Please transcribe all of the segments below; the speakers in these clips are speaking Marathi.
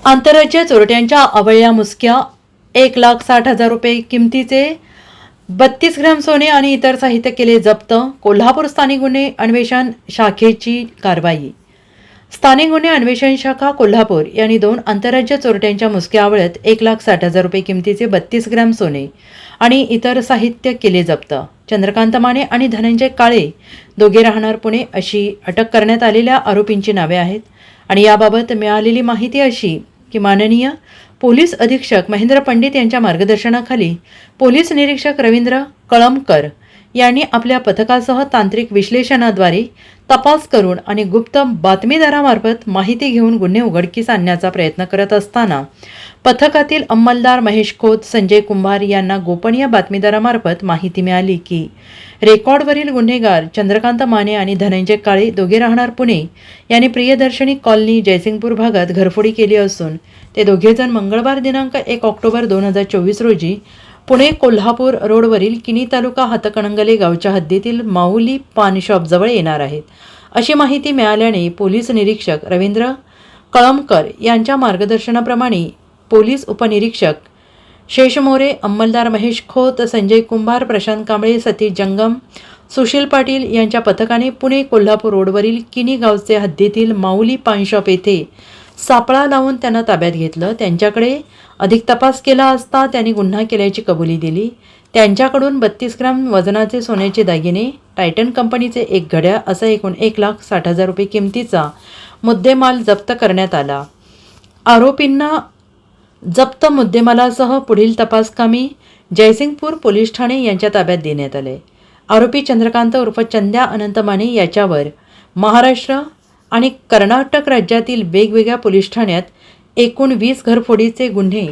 आंतरराज्य चोरट्यांच्या अवळ्या मुसक्या 1,60,000 रुपये किमतीचे 32 ग्रॅम सोने आणि इतर साहित्य केले जप्त. कोल्हापूर स्थानिक गुन्हे अन्वेषण शाखेची कारवाई. स्थानिक गुन्हे अन्वेषण शाखा कोल्हापूर यांनी 2 आंतरराज्य चोरट्यांच्या मुसक्या आवळत 1,60,000 रुपये किमतीचे 32 ग्रॅम सोने आणि इतर साहित्य केले जप्त. चंद्रकांत माने आणि धनंजय काळे दोघे राहणार पुणे अशी अटक करण्यात आलेल्या आरोपींची नावे आहेत. आणि याबाबत मिळालेली माहिती अशी की माननीय पोलीस अधीक्षक महेंद्र पंडित यांच्या मार्गदर्शनाखाली पोलीस निरीक्षक रवींद्र कळमकर यांनी आपल्या पथकासह तांत्रिक विश्लेषणाद्वारे तपास करून आणि गुप्त बातमीदारामार्फत माहिती घेऊन गुन्हे उघडकीस आणण्याचा प्रयत्न करत असताना पथकातील अंमलदार महेश खोत, संजय कुंभार यांना गोपनीय बातमीदारामार्फत माहिती मिळाली की रेकॉर्डवरील गुन्हेगार चंद्रकांत माने आणि धनंजय काळे दोघे राहणार पुणे यांनी प्रियदर्शनी कॉलनी जयसिंगपूर भागात घरफोडी केली असून ते दोघेजण मंगळवार दिनांक 1 ऑक्टोबर 2024 रोजी पुणे कोल्हापूर रोडवरील किनी तालुका हातकणंगले गावच्या हद्दीतील माऊली पान शॉपजवळ येणार आहेत अशी माहिती मिळाल्याने पोलीस निरीक्षक रवींद्र कळमकर यांच्या मार्गदर्शनाप्रमाणे पोलीस उपनिरीक्षक शेषमोरे, अंमलदार महेश खोत, संजय कुंभार, प्रशांत कांबळे, सतीश जंगम, सुशील पाटील यांच्या पथकाने पुणे कोल्हापूर रोडवरील किनी गावचे हद्दीतील माऊली पान शॉप येथे सापळा लावून त्यांना ताब्यात घेतलं. त्यांच्याकडे अधिक तपास केला असता त्यांनी गुन्हा केल्याची कबुली दिली. त्यांच्याकडून 32 ग्रॅम वजनाचे सोन्याचे दागिने, टायटन कंपनीचे एक घड्याळ असा एकूण 1,60,000 रुपये किमतीचा मुद्देमाल जप्त करण्यात आला. आरोपींना जप्त मुद्देमालासह पुढील तपासकामी जयसिंगपूर पोलीस ठाणे यांच्या ताब्यात देण्यात आले. आरोपी चंद्रकांत उर्फ चंद्या अनंत माने याच्यावर महाराष्ट्र आणि कर्नाटक राज्यातील वेगवेगळ्या पोलीस ठाण्यात एकूण 20 घरफोडीचे गुन्हे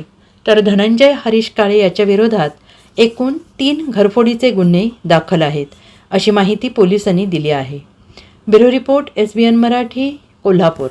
तर धनंजय हरीश काळे याच्या विरोधात एकूण 3 घरफोडीचे गुन्हे दाखल आहेत अशी माहिती पोलिसांनी दिली आहे. Bureau report SBN Marathi, Kolhapur.